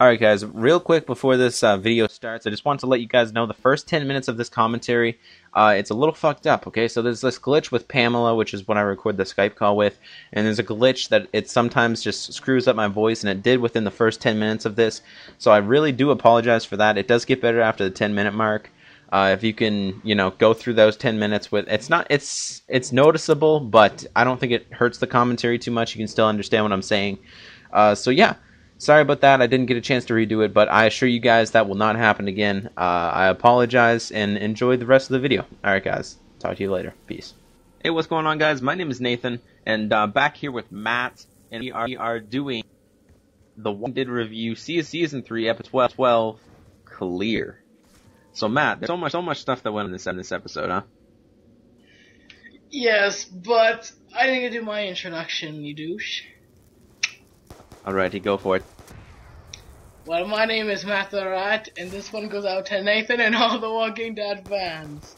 Alright guys, real quick before this video starts, I just want to let you guys know the first 10 minutes of this commentary, it's a little fucked up, okay? So there's this glitch with Pamela, which is what I record the Skype call with, and there's a glitch that it sometimes just screws up my voice, and it did within the first 10 minutes of this, so I really do apologize for that. It does get better after the 10-minute mark. If you can, go through those 10 minutes with, it's noticeable, but I don't think it hurts the commentary too much. You can still understand what I'm saying. So yeah. Sorry about that, I didn't get a chance to redo it, but I assure you guys that will not happen again. I apologize, and enjoy the rest of the video. Alright guys, talk to you later. Peace. Hey, what's going on guys? My name is Nathan, and back here with Matt, and we are doing the one did review, Season 3, Episode 12, Clear. So Matt, there's so much stuff that went in this episode, huh? Yes, but I didn't do my introduction, you douche. Alrighty, go for it. Well, my name is Matt the Rat, and this one goes out to Nathan and all the Walking Dead fans.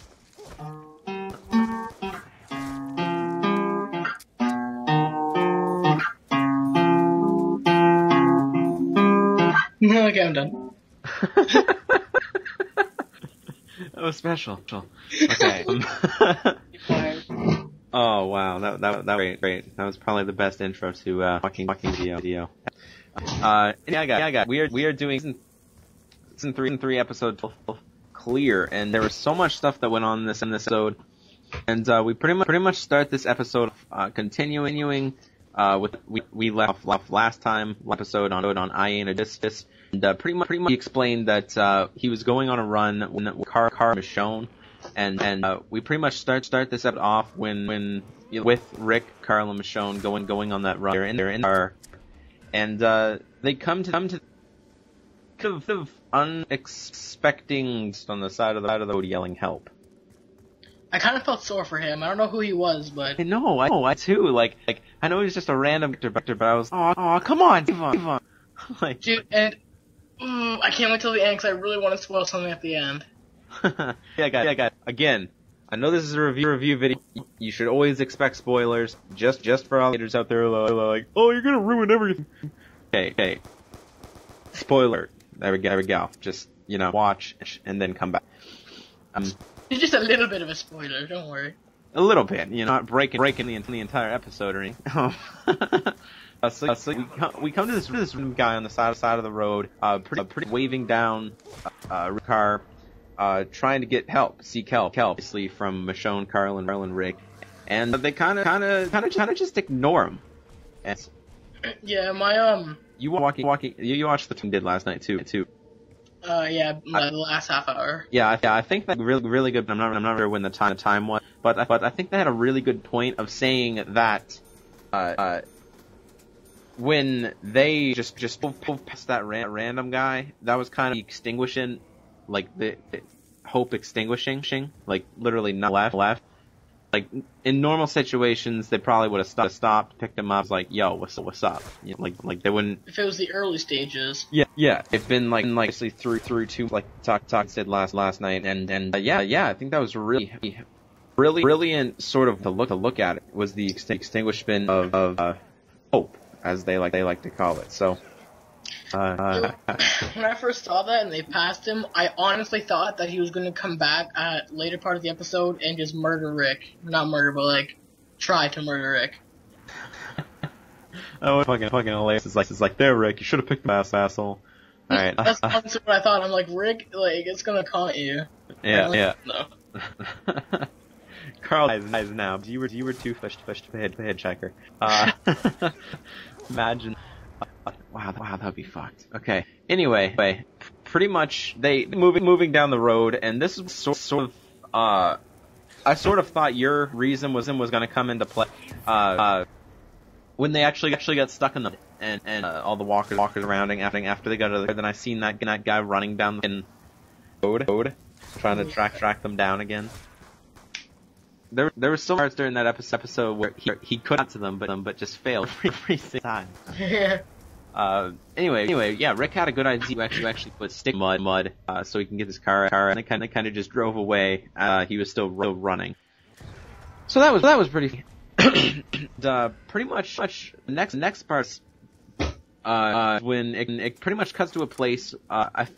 Okay, I'm done. That was special. Okay. Oh wow, that was great. That was probably the best intro to Walking video. We are doing season 3 episode 12, Clear, and there was so much stuff that went on in this episode, and we pretty much start this episode continuing with we left last time episode on I Ain't a Discus, and pretty much he explained that he was going on a run when Carl was shown. And we pretty much start this episode off when with Rick, Carl, and Michonne going on that run. They're in the car, and they come to kind of unexpecting on the side of the road yelling help. I kind of felt sore for him. I don't know who he was, but I know I too. Like I know he's just a random character, but I was oh come on. Like, dude, and I can't wait till the end because I really want to spoil something at the end. yeah, guys. Again, I know this is a review video. You should always expect spoilers. Just for all haters out there like, oh, you're gonna ruin everything. Okay. Spoiler. There we go. Just watch and then come back. It's just a little bit of a spoiler. Don't worry. A little bit. Not breaking the entire episode or anything. So we come to this guy on the side of the road, pretty waving down car. Trying to get seek help, obviously from Michonne, Carl, and Rick, and they kind of just ignore him. And yeah, my you watched the thing did last night too. Yeah, the last half hour. Yeah, I think that really good. I'm not sure when the time was, but I think they had a really good point of saying that when they just pulled past that random guy, that was kind of extinguishing. Like the hope extinguishing, like literally not left. Like in normal situations, they probably would have stopped, picked him up, like, "Yo, what's up?" Like they wouldn't. If it was the early stages. Yeah. It's been like actually through to like talk said last night, and yeah. I think that was really brilliant sort of to look at it was the extinguishment of hope, as they like to call it. So. When I first saw that and they passed him, I honestly thought that he was going to come back at later part of the episode and just murder Rick. Not murder, but like try to murder Rick. That was fucking hilarious. It's like there, Rick. You should have picked the asshole. All right. That's honestly what I thought. I'm like, Rick, like it's gonna taunt you. Yeah. No. Carl eyes now. You were too fish to head checker. Imagine. Wow, that'd be fucked. Okay. Anyway, pretty much they moving down the road, and this is sort of I sort of thought your reason was going to come into play when they actually got stuck in the and all the walkers around after they got to the. Then I seen that guy running down the road trying to track them down again. There were some parts during that episode where he could get to them, but just failed every single time. Anyway, yeah, Rick had a good idea to actually put stick mud, so he can get his car, and they kind of just drove away. He was still running. So that was pretty. Pretty much next part's when it pretty much cuts to a place.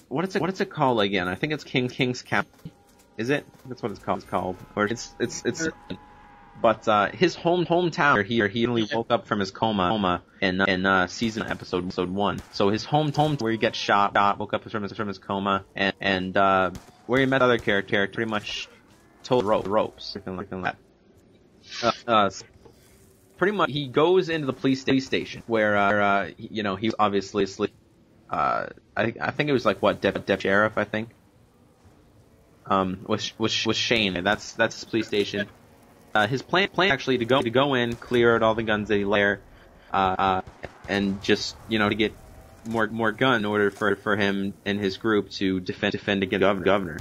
What is it called again? I think it's King's County. Is it? That's what it's called. Or it's. But his hometown where he only woke up from his coma in season episode 1. So his home where he gets shot, woke up from his coma, and where he met other character pretty much told ropes, something like that. Pretty much he goes into the police station where he was obviously I think it was like what Deputy Sheriff, I think. Was Shane. That's his police station. His plan actually to go in, clear out all the guns that he lair, and just to get more gun in order for him and his group to defend against the governor.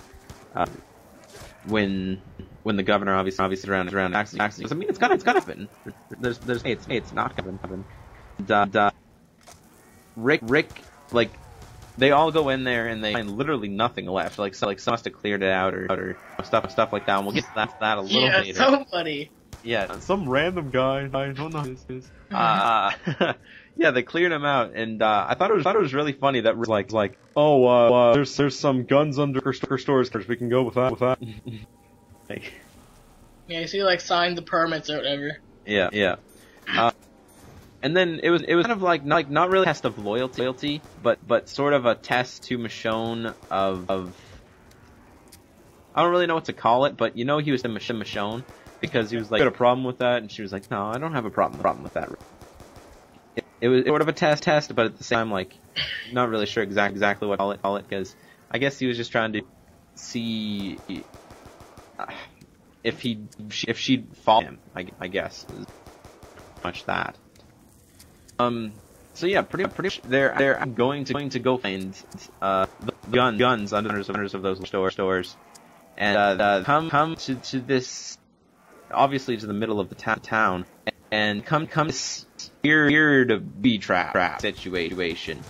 When the governor obviously around accidents. I mean, it's gonna happen. It's not gonna happen. And, Rick, like, they all go in there and they find literally nothing left. Like someone must have cleared it out or stuff like that. And we'll get to that a little later. Yeah, so funny. Yeah, some random guy. I don't know who this is. Yeah, they cleared him out, and I thought it was really funny that was like there's some guns under stores. We can go with that. Like, yeah, you see, like, signed the permits or whatever. Yeah. And then it was kind of like not really a test of loyalty, but sort of a test to Michonne of I don't really know what to call it, but he was the Michonne because he was like, got a problem with that, and she was like, no, I don't have a problem with that. It was sort of a test, but at the same time, like, not really sure exactly what to call it, because I guess he was just trying to see if she'd follow him. I guess is much that. So yeah, pretty much they're going to go find the guns under of those stores, and come to this, obviously to the middle of the town, and come this weird bee trap situation.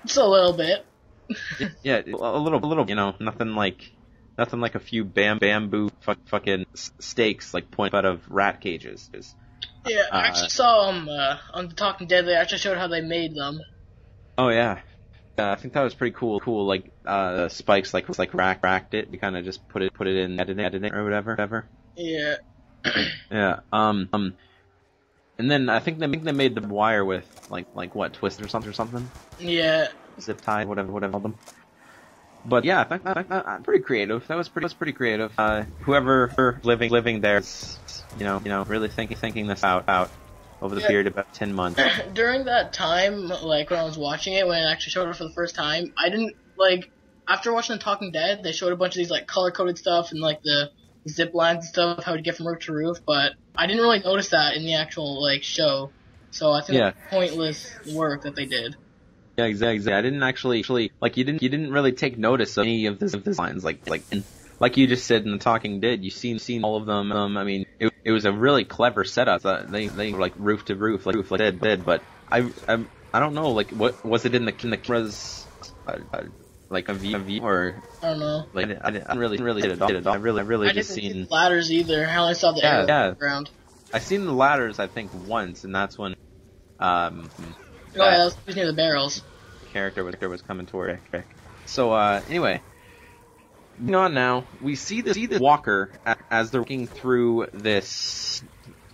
Just a little bit. Yeah, a little. Nothing like a few bamboo fucking stakes like point out of rat cages. Yeah, I actually saw them on The Talking Dead. They actually showed how they made them. Oh yeah, I think that was pretty cool. Like spikes like racked it. You kind of just put it in editing or whatever. Yeah. Yeah. And then I think they made the wire with like what, twist or something. Yeah. Zip tie, whatever called them. But yeah, I think that pretty creative. That was pretty creative. Whoever living there is, really thinking this out over the period of about 10 months. During that time, like when I was watching it, when it actually showed it for the first time, I didn't after watching The Talking Dead, they showed a bunch of these like color coded stuff and like the zip lines and stuff, how to get from roof to roof, but I didn't really notice that in the actual show. So I think it's pointless work that they did. Yeah, exactly. I didn't actually you didn't really take notice of any of this lines like you just said in The Talking Dead. You seen all of them. I mean, it was a really clever setup. They were like roof to roof, like dead. But I don't know, like, what was it in the cameras, like a view or I don't know. Like I didn't really did it all. I really just didn't seen see the ladders either. I only saw the arrows on the ground. I seen the ladders I think once, and that's when that was near the barrels. The character was coming toward Rick. So anyway, moving on now, we see the Walker as they're walking through this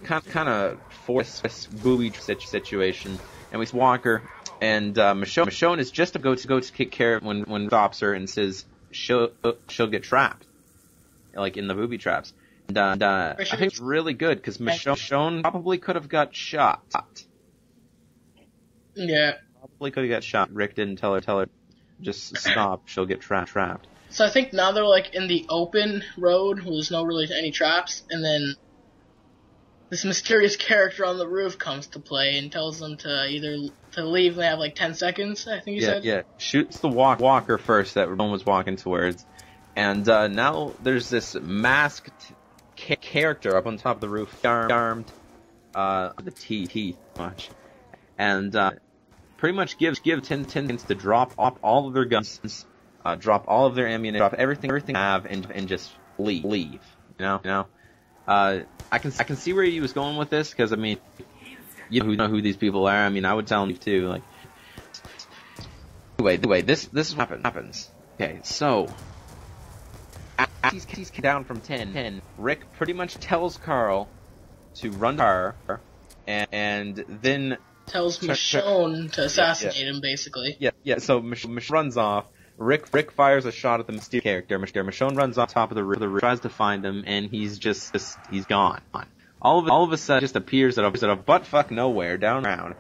kind of forced booby situation, and we see Walker and Michonne is just to go to take care of when stops her and says she'll get trapped, like in the booby traps. And I think it's really good because Michonne probably could have got shot. Yeah. Probably could have got shot. Rick didn't tell her, just stop, she'll get trapped. So I think now they're like in the open road where there's no really any traps, and then this mysterious character on the roof comes to play and tells them to either to leave and they have like 10 seconds, I think you said? Yeah, shoots the Walker first that Ramon was walking towards. And now there's this masked character up on top of the roof, armed, the teeth much, and pretty much gives 10 seconds to drop off all of their guns, drop all of their ammunition, drop everything they have, and just leave. I can see where he was going with this, because I mean, you know who these people are. I mean, I would tell them too. Like, anyway, this is what happens. Okay, so he's down from 10. Rick pretty much tells Carl to run the car, and then tells Michonne to assassinate him, basically. Yeah. So Michonne runs off. Rick fires a shot at the mysterious character. Michonne runs off top of the roof, tries to find him, and he's gone. All of a sudden, just appears at a butt-fuck nowhere down around.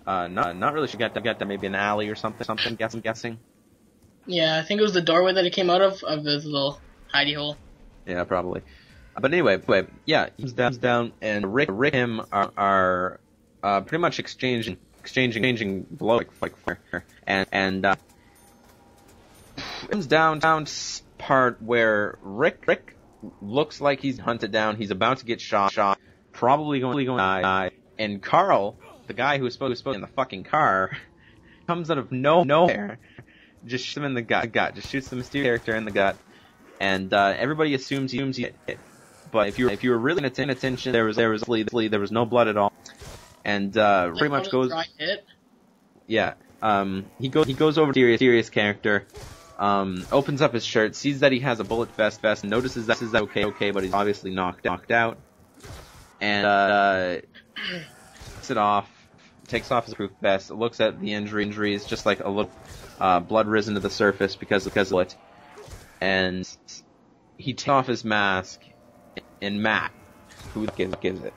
Not really sure. Got maybe an alley or something. Guessing. Yeah, I think it was the doorway that he came out of his little hidey hole. Yeah, probably. But anyway, yeah, he's down, and Rick and him are pretty much exchanging blows like fire, and comes down part where Rick looks like he's hunted down. He's about to get shot, probably going to die. And Carl, the guy who was supposed to be in the fucking car, comes out of nowhere, just shoots him in the gut, just shoots the mysterious character in the gut, and everybody assumes he hit. But if you were really paying attention, there was no blood at all, and pretty much goes. Dry hit? Yeah. He goes over to the mysterious character. Opens up his shirt, sees that he has a bullet vest, notices that is okay, but he's obviously knocked out, and takes off his proof vest, looks at the injuries, just like a little blood risen to the surface because of it, and he takes off his mask, and Matt, who gives it?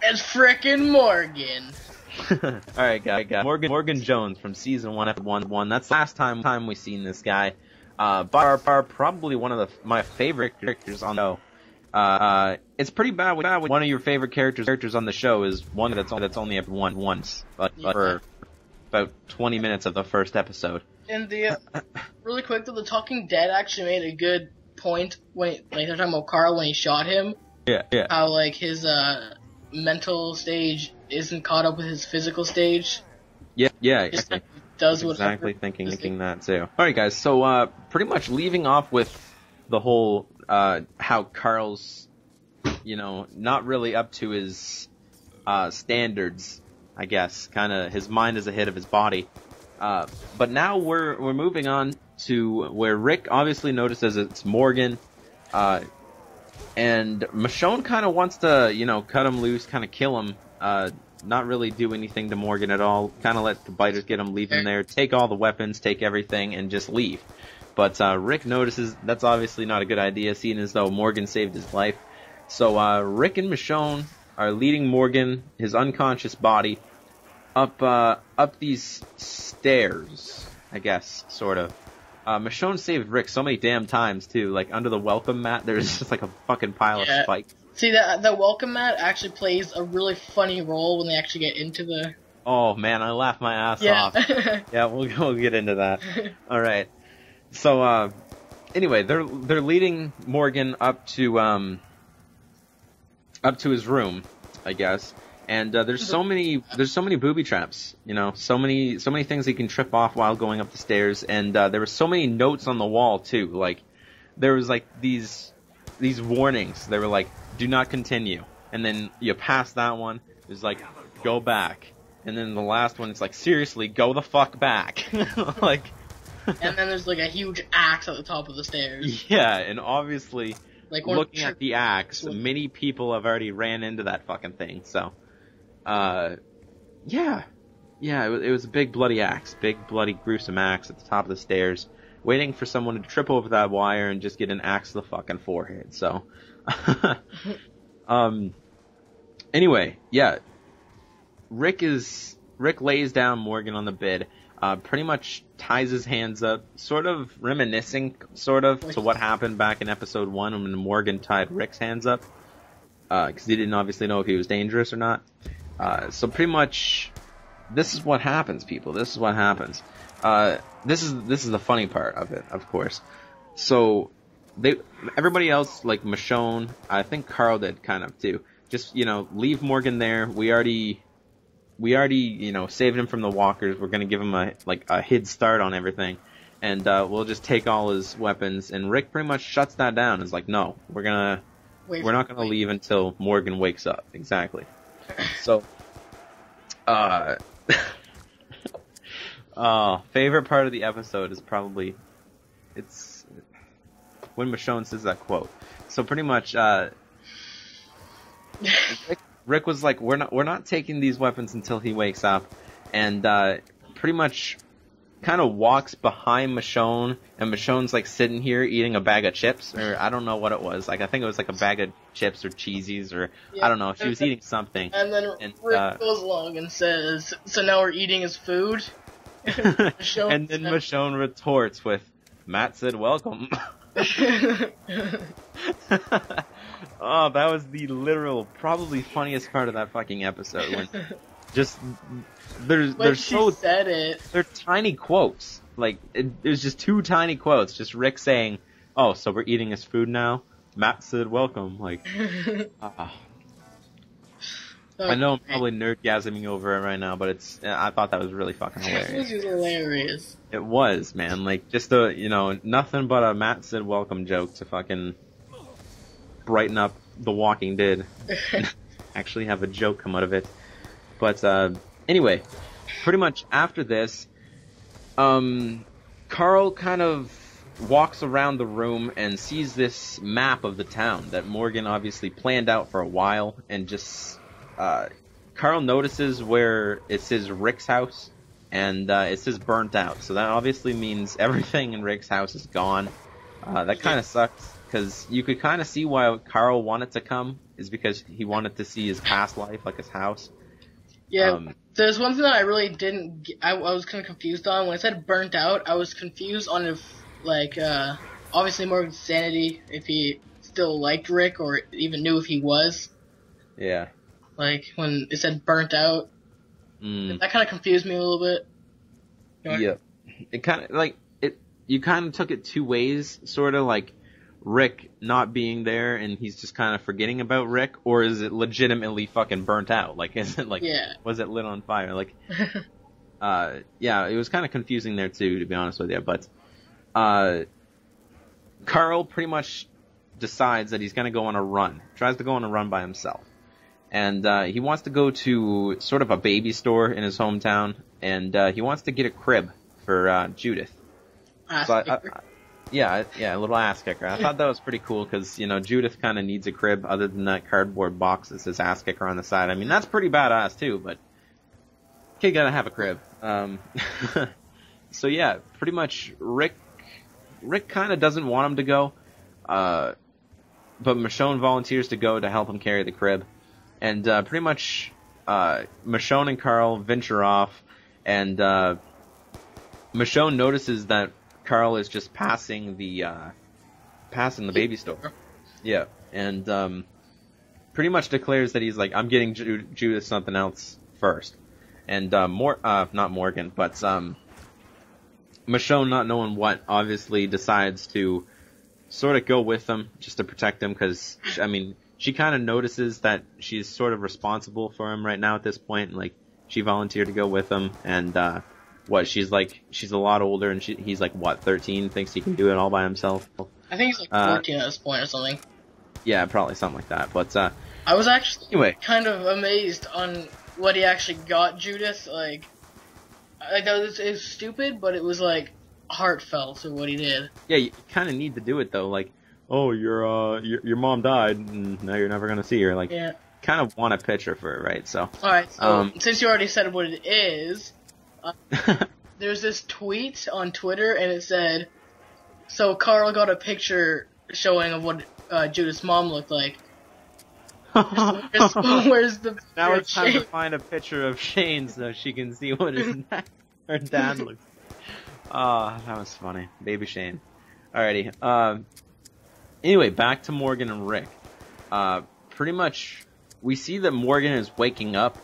It's frickin' Morgan. Alright, guys. Morgan Jones from season 1, episode 1. That's the last time we seen this guy. Probably one of my favorite characters on the show. It's pretty bad when one of your favorite characters on the show is one that's only ever once, for about 20 minutes of the first episode. And really quick though, the Talking Dead actually made a good point when they're talking about Carl when he shot him. Yeah. How like his mental stage isn't caught up with his physical stage. Yeah. Exactly. Does exactly thinking that too. All right, guys. So pretty much leaving off with the whole how Carl's, not really up to his standards. I guess kind of his mind is ahead of his body. But now we're moving on to where Rick obviously notices it's Morgan. And Michonne kind of wants to, cut him loose, kind of kill him, not really do anything to Morgan at all, kind of let the biters get him, leave him there, take all the weapons, take everything, and just leave. But Rick notices that's obviously not a good idea, seeing as though Morgan saved his life. So Rick and Michonne are leading Morgan, his unconscious body, up these stairs, I guess, sort of. Michonne saved Rick so many damn times, too. Like, under the welcome mat, there's just like a fucking pile of spikes. See, the welcome mat actually plays a really funny role when they actually get into the... Oh, man, I laughed my ass off. Yeah, we'll get into that. Alright. So, anyway, they're leading Morgan up to his room, I guess. And there's so many booby traps, so many things he can trip off while going up the stairs, and there were so many notes on the wall too. Like there was like these warnings. They were like, "Do not continue," and then you pass that one. It's like, "Go back," and then the last one, it's like, "Seriously, go the fuck back." Like. And then there's like a huge axe at the top of the stairs. Yeah, and obviously, like looking at the axe, many people have already ran into that fucking thing. So. It was a big bloody axe, big bloody gruesome axe at the top of the stairs, waiting for someone to trip over that wire and just get an axe to the fucking forehead. So, anyway, yeah, Rick lays down Morgan on the bed, pretty much ties his hands up, sort of reminiscing, to what happened back in episode 1 when Morgan tied Rick's hands up, because he didn't obviously know if he was dangerous or not. So pretty much, this is what happens, people. This is what happens. This is the funny part of it, of course. So everybody else, like Michonne, I think Carl did kind of too. Just leave Morgan there. We already saved him from the walkers. We're gonna give him a head start on everything, and we'll just take all his weapons. And Rick pretty much shuts that down. Is like, no, we're not gonna leave until Morgan wakes up. Exactly. So Uh, favorite part of the episode is probably it's when Michonne says that quote. So pretty much, Rick was like, "We're not taking these weapons until he wakes up," and pretty much kind of walks behind Michonne, and Michonne's like sitting here eating a bag of chips, or I don't know what it was. Like I think it was like a bag of chips or cheesies, or I don't know. She was eating something. And then Rick goes along and says, "So now we're eating his food." And then Michonne retorts with, "Matt said welcome." Oh, that was the literal, probably funniest part of that fucking episode. When just they're so said it. They're tiny quotes. Like there's just two tiny quotes. Just Rick saying, "Oh, so we're eating his food now." Matt said welcome. Like, I know I'm probably nerdgasming over it right now, but I thought that was really fucking hilarious. It was hilarious. It was, man. Like, just nothing but a Matt said welcome joke to fucking brighten up The Walking Dead. Actually have a joke come out of it. But, anyway, pretty much after this, Carl kind of walks around the room and sees this map of the town that Morgan obviously planned out for a while, and just Carl notices where it says Rick's house, and it says burnt out. So that obviously means everything in Rick's house is gone. That kind of sucks, because you could kind of see why Carl wanted to come, is because he wanted to see his past life, like his house. Yeah, there's one thing that I really didn't I was kind of confused on. When it said burnt out, I was confused on if, like, obviously Morgan's sanity, if he still liked Rick, or even knew if he was. Yeah. Like, when it said burnt out, that kind of confused me a little bit. Yeah. It kind of, like, you kind of took it two ways, sort of, like, Rick not being there and he's just kind of forgetting about Rick, or is it legitimately fucking burnt out? Like, is it, like, was it lit on fire? Like, yeah, it was kind of confusing there, too, to be honest with you, but, Carl pretty much decides that he's gonna go on a run, tries to go on a run by himself. And he wants to go to sort of a baby store in his hometown, and he wants to get a crib for Judith. Yeah, a little ass kicker. I thought that was pretty cool because, Judith kind of needs a crib other than that cardboard box that says ass kicker on the side. I mean, that's pretty badass too, but kid gotta have a crib. So yeah, pretty much Rick kind of doesn't want him to go, but Michonne volunteers to go to help him carry the crib. And pretty much Michonne and Carl venture off, and Michonne notices that Carl is just passing the baby store. Yeah, and pretty much declares that he's like, I'm getting Judith something else first. And not Morgan, but Michonne, not knowing what, obviously decides to sort of go with him just to protect him, because, I mean, she kind of notices that she's sort of responsible for him right now at this point. Like, she volunteered to go with him, and she's a lot older, and he's like, 13, thinks he can do it all by himself. I think he's like 14 at this point or something. Yeah, probably something like that. But I was actually kind of amazed on what he actually got Judith. Like that it was stupid, but it was like heartfelt to what he did. Yeah, you kind of need to do it though. Like, oh, your mom died, and now you're never gonna see her. Like, kind of want a picture for it, right? So, all right. So since you already said what it is, there's this tweet on Twitter, and it said, "So Carl got a picture showing of what Judith's mom looked like." Where's the now it's time to find a picture of Shane so she can see what her dad looks like. Oh, that was funny. Baby Shane. Alrighty. Anyway, back to Morgan and Rick. Pretty much, we see that Morgan is waking up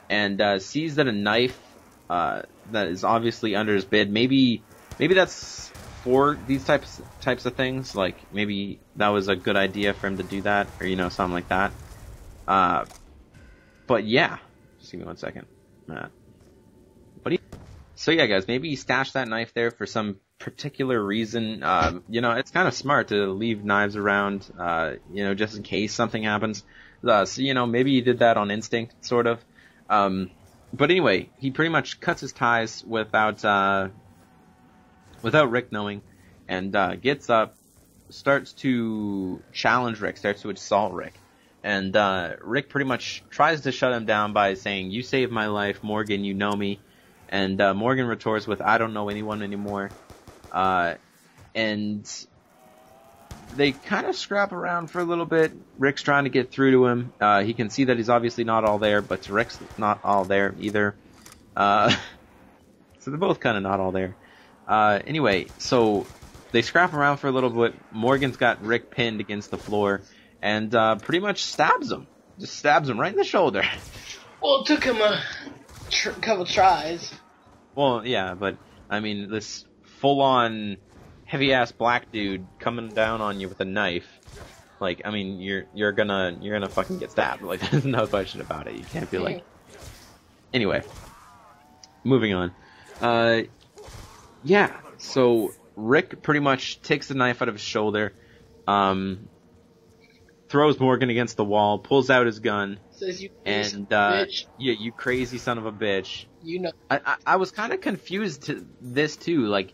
and sees that a knife that is obviously under his bed. Maybe that's for these types of things. Like, maybe that was a good idea for him to do that, or something like that. But yeah, just give me 1 second. So yeah, guys, maybe he stashed that knife there for some particular reason. It's kind of smart to leave knives around, just in case something happens. So maybe he did that on instinct, sort of. But anyway, he pretty much cuts his ties without Rick knowing, and gets up, starts to challenge Rick, starts to assault Rick. And Rick pretty much tries to shut him down by saying, "You saved my life, Morgan, you know me." And Morgan retorts with, "I don't know anyone anymore." And they kind of scrap around for a little bit. Rick's trying to get through to him. He can see that he's obviously not all there, but Rick's not all there either. So they're both kind of not all there. Anyway, so they scrap around for a little bit. Morgan's got Rick pinned against the floor and pretty much stabs him. Just stabs him right in the shoulder. Well, it took him a couple tries. Well, yeah, but I mean, this full-on heavy-ass black dude coming down on you with a knife, like, I mean, you're gonna fucking get stabbed. Like, there's no question about it. You can't be like. Anyway, moving on. Yeah. So Rick pretty much takes the knife out of his shoulder, throws Morgan against the wall, pulls out his gun, says, "You and bitch. yeah, you crazy son of a bitch." You know. I was kind of confused to this too, like,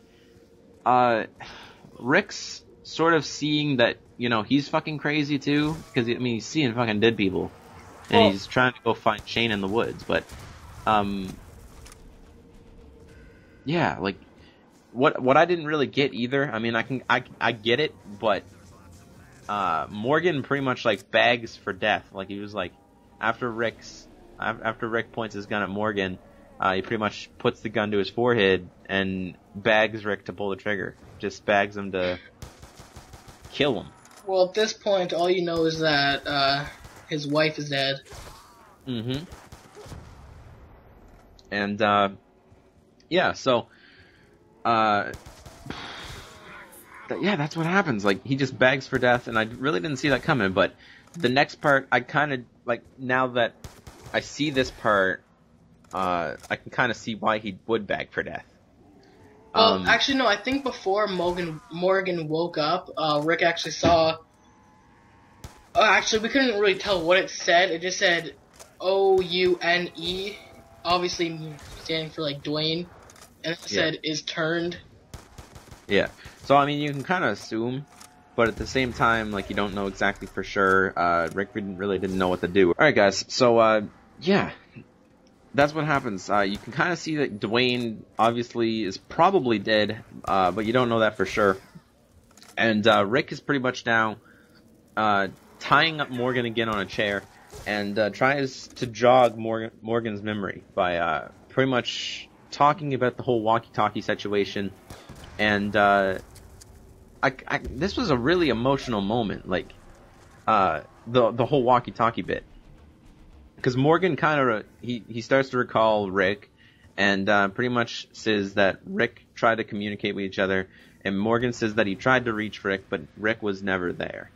Rick's sort of seeing that, you know, he's fucking crazy too, because I mean he's seeing fucking dead people, and he's trying to go find Shane in the woods, but yeah, like, what I didn't really get either. I mean, I get it, but Morgan pretty much like begs for death. Like, he was like, after Rick points his gun at Morgan, he pretty much puts the gun to his forehead and begs Rick to pull the trigger. Just begs him to kill him. Well, at this point, all you know is that his wife is dead. Mm-hmm. And yeah, so yeah, that's what happens. Like, he just begs for death, and I really didn't see that coming. But the next part, I kind of like, now that I see this part, I can kind of see why he would beg for death. Well, actually, no. I think before Morgan woke up, Rick actually saw. Actually, we couldn't really tell what it said. It just said O-U-N-E, obviously standing for like Dwayne, and it said "is turned." Yeah. So I mean, you can kind of assume, but at the same time, like, you don't know exactly for sure. Rick really didn't know what to do. All right, guys. So yeah. That's what happens. You can kind of see that Dwayne obviously is probably dead, but you don't know that for sure. And Rick is pretty much now tying up Morgan again on a chair, and tries to jog Morgan's memory by pretty much talking about the whole walkie-talkie situation. And this was a really emotional moment, like the whole walkie-talkie bit. Because Morgan kind of, he starts to recall Rick, and pretty much says that Rick tried to communicate with each other, and Morgan says that he tried to reach Rick, but Rick was never there.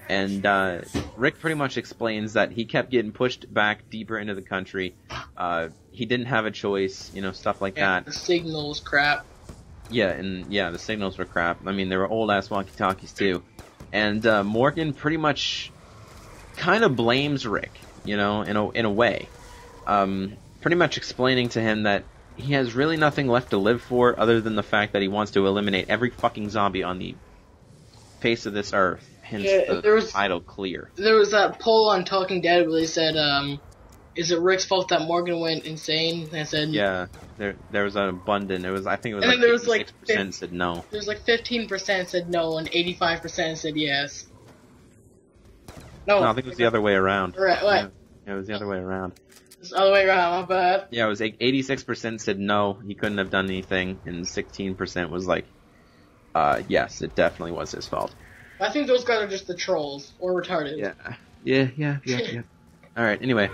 And Rick pretty much explains that he kept getting pushed back deeper into the country. He didn't have a choice, you know, stuff like that. The signal was crap. Yeah, and yeah, the signals were crap. I mean, they were old-ass walkie-talkies too. And Morgan pretty much kind of blames Rick, you know, in a way. Pretty much explaining to him that he has really nothing left to live for other than the fact that he wants to eliminate every fucking zombie on the face of this earth. Hence the title Clear. There was that poll on Talking Dead where they said, is it Rick's fault that Morgan went insane? And I said, yeah, there was an abundant. I think it was, and like, there was 86% said no. There was like 15% said no, and 85% said yes. No, I think it was the other way around. Right, what? Yeah, it was the other way around. It's the other way around, my bad. Yeah, it was like 86% said no, he couldn't have done anything, and 16% was like, yes, it definitely was his fault. I think those guys are just the trolls, or retarded. Yeah. Alright, anyway.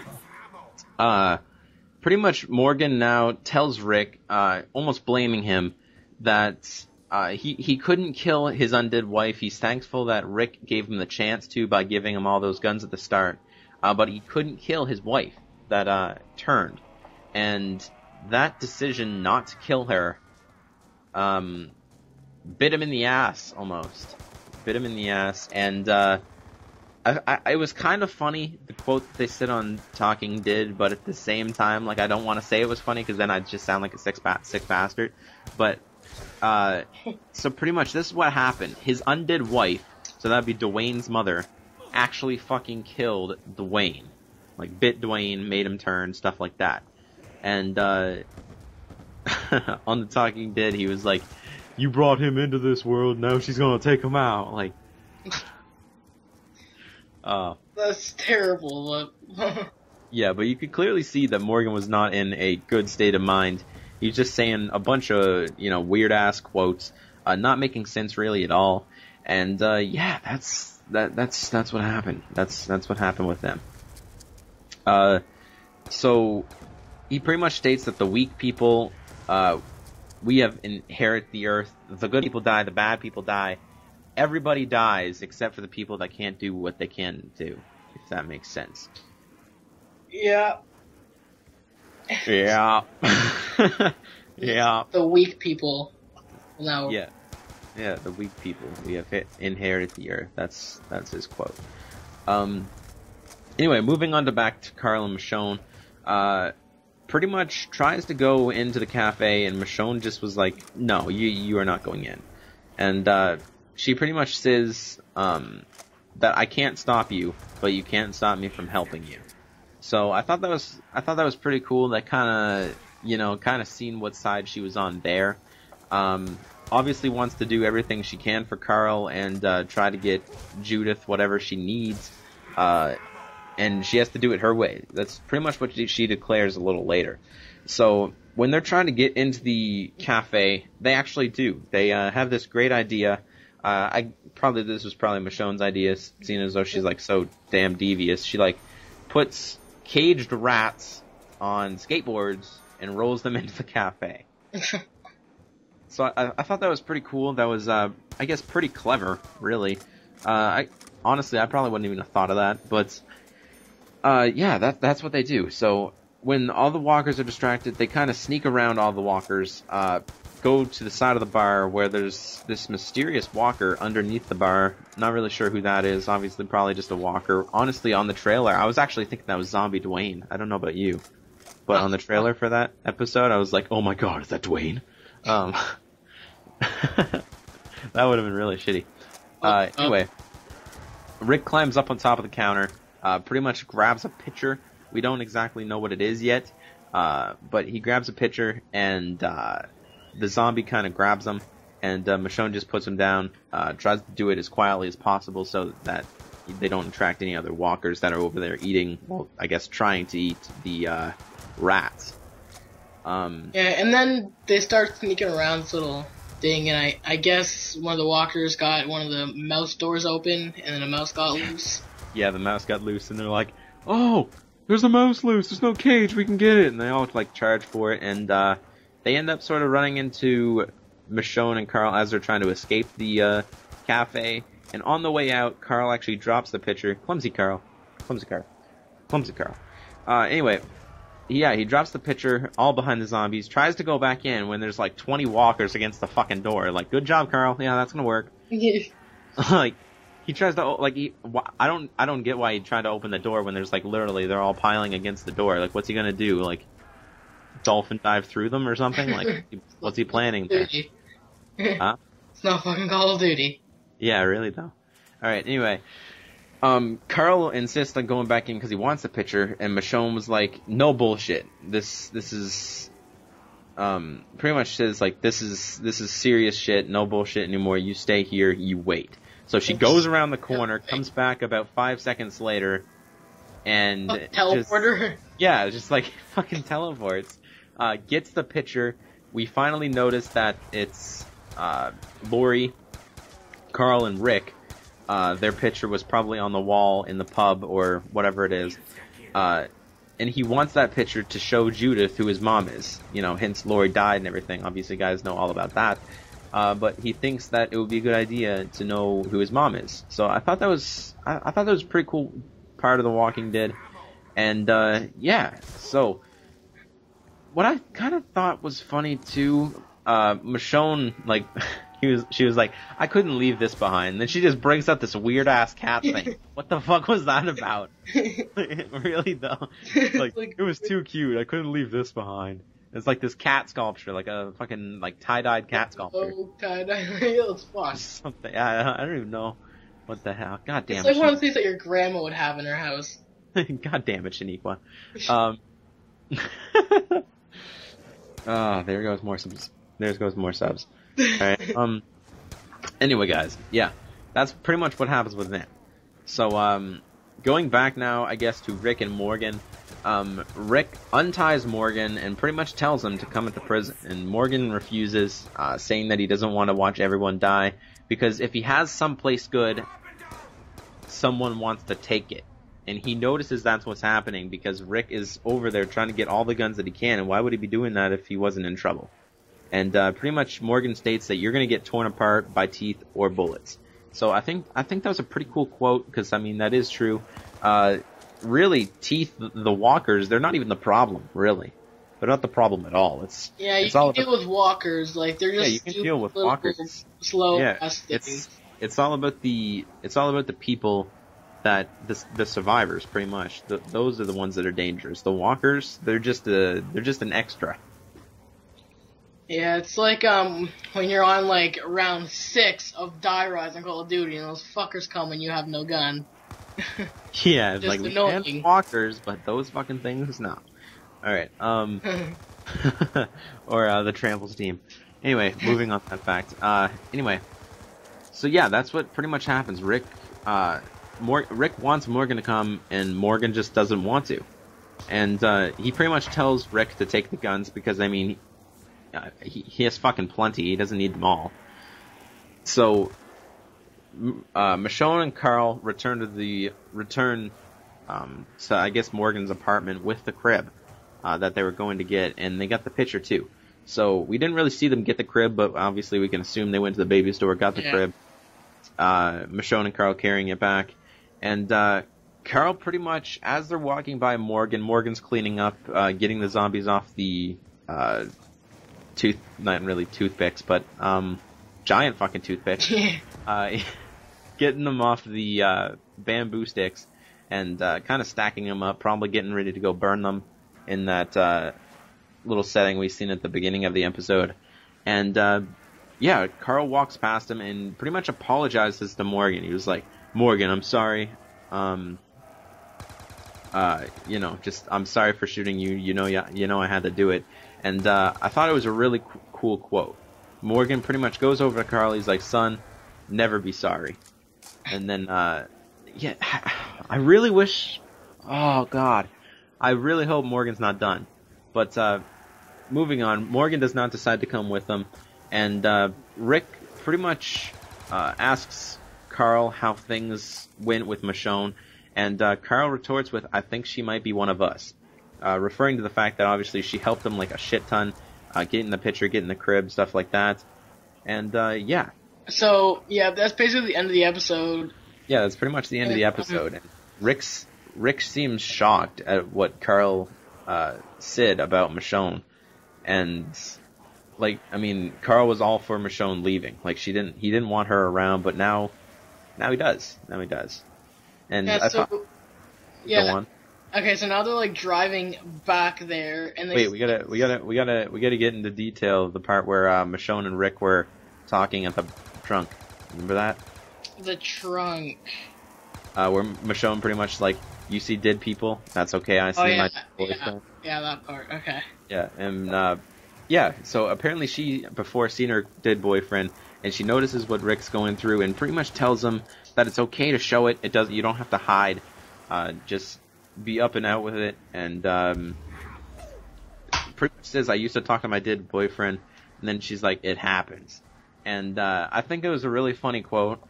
Pretty much Morgan now tells Rick, almost blaming him, that he couldn't kill his undead wife. He's thankful that Rick gave him the chance to by giving him all those guns at the start. But he couldn't kill his wife that turned. And that decision not to kill her bit him in the ass, almost. Bit him in the ass. And it was kind of funny, the quote that they said on Talking Dead, but at the same time, like, I don't want to say it was funny because then I'd just sound like a sick bastard. But, so pretty much this is what happened. His undead wife, so that'd be Dwayne's mother, actually fucking killed Dwayne. Like, bit Dwayne, made him turn, stuff like that. And, on the Talking Dead, he was like, you brought him into this world, now she's gonna take him out. Like, that's terrible. yeah, but you could clearly see that Morgan was not in a good state of mind. He's just saying a bunch of, weird ass quotes, not making sense really at all. And yeah, that's what happened. That's what happened with them. So he pretty much states that the weak people, we have inherit the earth. The good people die, the bad people die. Everybody dies except for the people that can't do what they can do, if that makes sense. Yeah. Yeah. Yeah. The weak people. No. Yeah. Yeah, the weak people. We have inherited the earth. That's his quote. Anyway, moving on to back to Carl and Michonne. Pretty much tries to go into the cafe, and Michonne just was like, no, you are not going in. And, she pretty much says, that I can't stop you, but you can't stop me from helping you. So I thought that was pretty cool. That kind of seen what side she was on there. Obviously wants to do everything she can for Carl and, try to get Judith whatever she needs. And she has to do it her way. That's pretty much what she declares a little later. So when they're trying to get into the cafe, they actually do. They, have this great idea. This was probably Michonne's idea, seeing as though she's like so damn devious. She like puts caged rats on skateboards and rolls them into the cafe. So I thought that was pretty cool. That was, I guess, pretty clever, really. Honestly, I probably wouldn't even have thought of that, but, yeah, that's what they do. So when all the walkers are distracted, they kind of sneak around all the walkers, go to the side of the bar where there's this mysterious walker underneath the bar. Not really sure who that is. Obviously, probably just a walker. Honestly, on the trailer, I was actually thinking that was Zombie Dwayne. I don't know about you. But on the trailer for that episode, I was like, oh my god, is that Dwayne? That would have been really shitty. Anyway, Rick climbs up on top of the counter, pretty much grabs a pitcher. We don't exactly know what it is yet, but he grabs a pitcher, and the zombie kind of grabs him, and Michonne just puts him down, tries to do it as quietly as possible so that they don't attract any other walkers that are over there eating, well, I guess trying to eat the rats. Yeah, and then they start sneaking around this little thing, and I guess one of the walkers got one of the mouse doors open, and then the mouse got loose. Yeah, the mouse got loose, and they're like, oh, there's a mouse loose, there's no cage, we can get it, and they all like charge for it, and they end up sort of running into Michonne and Carl as they're trying to escape the cafe, and on the way out, Carl actually drops the pitcher. Clumsy Carl. Anyway, yeah, he drops the pitcher all behind the zombies, tries to go back in when there's like 20 walkers against the fucking door. Like, good job, Carl. Yeah, that's gonna work. Like, he tries to, like, I don't get why he tried to open the door when there's like literally they're all piling against the door. Like, what's he gonna do? Like, dolphin dive through them or something? Like, what's he planning there? Huh? It's not fucking Call of Duty. Yeah, really though. Alright, anyway. Carl insists on going back in because he wants the pitcher, and Michonne was like, no bullshit. This is, pretty much says like, this is serious shit, no bullshit anymore, you stay here, you wait. So she goes around the corner, comes back about 5 seconds later, and teleporter? Just like fucking teleports. Gets the pitcher. We finally notice that it's, Lori, Carl, and Rick. Their picture was probably on the wall in the pub or whatever it is. And he wants that picture to show Judith who his mom is. Hence Lori died and everything. Obviously, guys know all about that. But he thinks that it would be a good idea to know who his mom is. So I thought that was, I thought that was a pretty cool part of The Walking Dead. And, yeah, so what I kind of thought was funny too, Michonne, like, She was like, I couldn't leave this behind. And then she just brings up this weird ass cat thing. What the fuck was that about? Really though, like it was too cute. I couldn't leave this behind. It's like this cat sculpture, like a fucking like tie-dyed cat sculpture. Oh, tie-dye. It's fun. Something. I don't even know what the hell. God damn it's it. It's like one of the things that your grandma would have in her house. God damn it, Shaniqua. There goes more subs. There goes more subs. Alright, anyway guys, yeah, that's pretty much what happens with them. So, going back now, I guess, to Rick and Morgan, Rick unties Morgan and pretty much tells him to come into prison, and Morgan refuses, saying that he doesn't want to watch everyone die, because if he has someplace good, someone wants to take it. And he notices that's what's happening, because Rick is over there trying to get all the guns that he can, and why would he be doing that if he wasn't in trouble? And pretty much Morgan states that you're going to get torn apart by teeth or bullets. So I think that was a pretty cool quote, because I mean that is true. Really, teeth, the walkers, they're not even the problem. Really, they're not the problem at all. You can deal with walkers, like they're just you can deal with walkers. Slow. Yeah, it's all about the people that the survivors pretty much. Those are the ones that are dangerous. The walkers, they're just an extra. Yeah, it's like when you're on like round 6 of Die Rise on Call of Duty and those fuckers come and you have no gun. Yeah, it's like we can walkers, but those fucking things, no. Alright, or the Trambles team. Anyway, moving on that fact. Anyway, so yeah, that's what pretty much happens. Rick wants Morgan to come, and Morgan just doesn't want to. And he pretty much tells Rick to take the guns because, I mean, he has fucking plenty. He doesn't need them all. So Michonne and Carl return to I guess Morgan's apartment with the crib that they were going to get, and they got the picture too. So we didn't really see them get the crib, but obviously we can assume they went to the baby store, got the crib. Michonne and Carl carrying it back, and Carl pretty much, as they're walking by Morgan's cleaning up, getting the zombies off the not really toothpicks, but giant fucking toothpicks, getting them off the bamboo sticks and kind of stacking them up, probably getting ready to go burn them in that little setting we've seen at the beginning of the episode. And yeah, Carl walks past him and pretty much apologizes to Morgan. He was like, Morgan, I'm sorry. I'm sorry for shooting you. You know I had to do it. And I thought it was a really cool quote. Morgan pretty much goes over to Carl. He's like, son, never be sorry. And then, yeah, I really wish, oh God, I really hope Morgan's not done. But moving on, Morgan does not decide to come with them. And Rick pretty much asks Carl how things went with Michonne. And Carl retorts with, I think she might be one of us. Referring to the fact that obviously she helped him like a shit ton, getting the picture, getting the crib, stuff like that. And yeah. So, yeah, that's basically the end of the episode. Yeah, that's pretty much the end of the episode. And Rick seems shocked at what Carl said about Michonne. And, like, I mean, Carl was all for Michonne leaving. Like, he didn't want her around, but now he does. And yeah, I thought, go on. Okay, so now they're like driving back there, and we gotta get into detail of the part where Michonne and Rick were talking at the trunk. Remember that? The trunk. Where Michonne pretty much like, you see dead people, that's okay. I see my boyfriend. Yeah, that part. Okay. Yeah, and yeah. So apparently she before seen her dead boyfriend, and she notices what Rick's going through, and pretty much tells him that it's okay to show it. You don't have to hide. Just be up and out with it, and pretty much says, I used to talk to my dead boyfriend, and then she's like, it happens. And I think it was a really funny quote.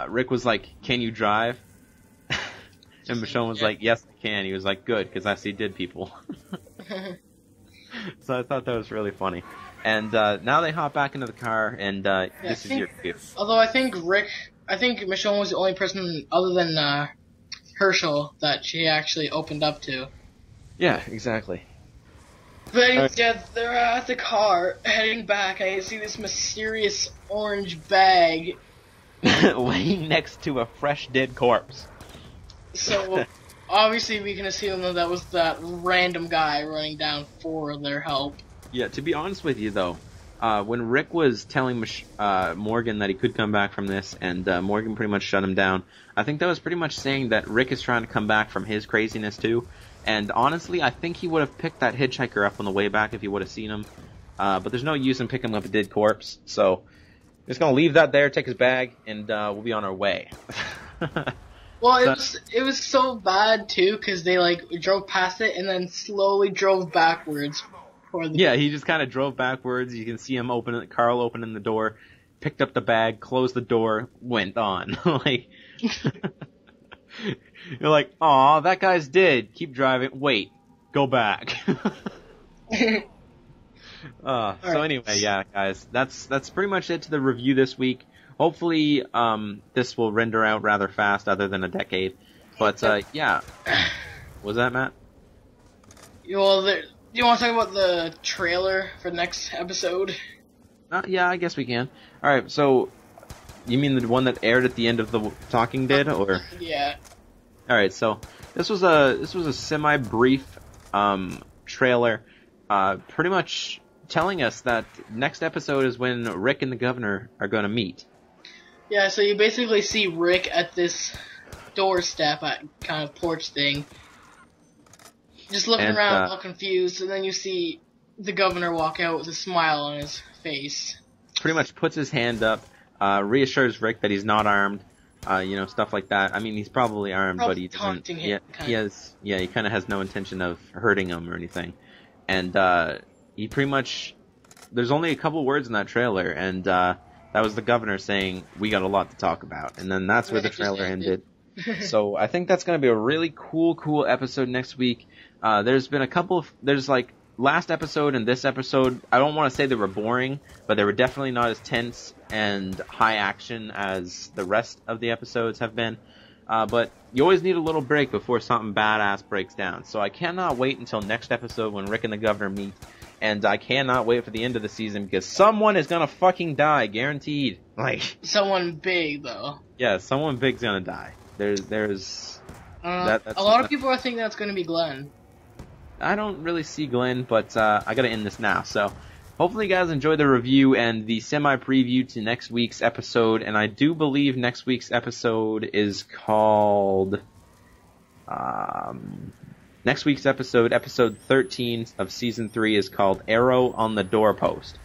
Rick was like, can you drive? And Michonne was like, yes, I can. He was like, good, because I see dead people. So I thought that was really funny. And now they hop back into the car, and this is your cue. Although I think Michonne was the only person other than Herschel that she actually opened up to. Yeah, exactly. But anyways, yeah, they're at the car, heading back, and I see this mysterious orange bag. Laying next to a fresh dead corpse. So, obviously we can assume that was that random guy running down for their help. Yeah, to be honest with you, though, when Rick was telling Morgan that he could come back from this, and Morgan pretty much shut him down, I think that was pretty much saying that Rick is trying to come back from his craziness, too. And honestly, I think he would have picked that hitchhiker up on the way back if he would have seen him. But there's no use in picking up a dead corpse, so we're just going to leave that there, take his bag, and we'll be on our way. Well, it was so bad, too, because they, drove past it and then slowly drove backwards. Yeah, he just kind of drove backwards. You can see him Carl opening the door, picked up the bag, closed the door, went on. You're like, aw, that guy's dead. Keep driving. Wait, go back. So anyway, yeah, guys, that's pretty much it to the review this week. Hopefully, this will render out rather fast, other than a decade. But yeah, was that Matt? Well, do you want to talk about the trailer for the next episode? Yeah, I guess we can. All right, so you mean the one that aired at the end of The Talking Dead, or? Yeah. All right, so this was a semi-brief trailer, pretty much telling us that next episode is when Rick and the governor are going to meet. Yeah, so you basically see Rick at this doorstep, at kind of porch thing, just looking around, all confused, and then you see the governor walk out with a smile on his face. Pretty much puts his hand up, reassures Rick that he's not armed, stuff like that. I mean, he's probably armed, but he doesn't. He kind of has no intention of hurting him or anything. And he pretty much, there's only a couple words in that trailer, and that was the governor saying, "We got a lot to talk about," and then that's where the trailer ended. So I think that's going to be a really cool episode next week. There's been last episode and this episode, I don't want to say they were boring, but they were definitely not as tense and high action as the rest of the episodes have been. But you always need a little break before something badass breaks down. So I cannot wait until next episode when Rick and the governor meet. And I cannot wait for the end of the season because someone is gonna fucking die, guaranteed. Someone big, though. Yeah, someone big's gonna die. There's a lot of people are thinking that's gonna be Glenn. I don't really see Glenn, but I gotta end this now. So hopefully you guys enjoyed the review and the semi-preview to next week's episode. And I do believe next week's episode is called next week's episode 13 of season 3, is called Arrow on the Doorpost.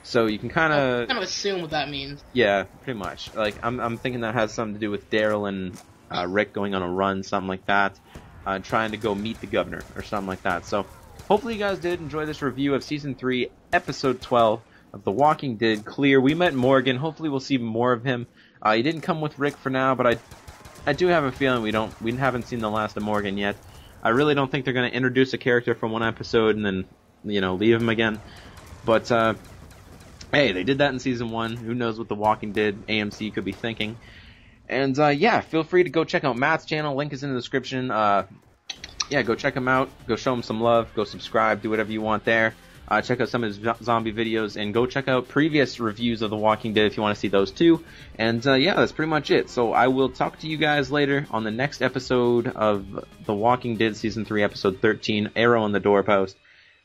So you can kind of assume what that means. Yeah, pretty much. I'm thinking that has something to do with Daryl and Rick going on a run, something like that, trying to go meet the governor or something like that. So hopefully you guys did enjoy this review of season 3, episode 12 of The Walking Dead. Clear. We met Morgan. Hopefully we'll see more of him. He didn't come with Rick for now, but I do have a feeling we haven't seen the last of Morgan yet. I really don't think they're going to introduce a character from one episode and then, leave him again. But, hey, they did that in season 1. Who knows what The Walking Dead AMC could be thinking. And, yeah, feel free to go check out Matt's channel. Link is in the description. Yeah, go check him out. Go show him some love. Go subscribe. Do whatever you want there. Check out some of his zombie videos, and go check out previous reviews of The Walking Dead if you want to see those too. And yeah, that's pretty much it. So I will talk to you guys later on the next episode of The Walking Dead Season 3, Episode 13, Arrow on the Doorpost.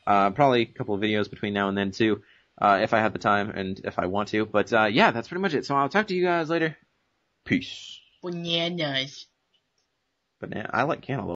Probably a couple of videos between now and then too, if I have the time and if I want to. But yeah, that's pretty much it. So I'll talk to you guys later. Peace. Bananas. I like cantaloupe.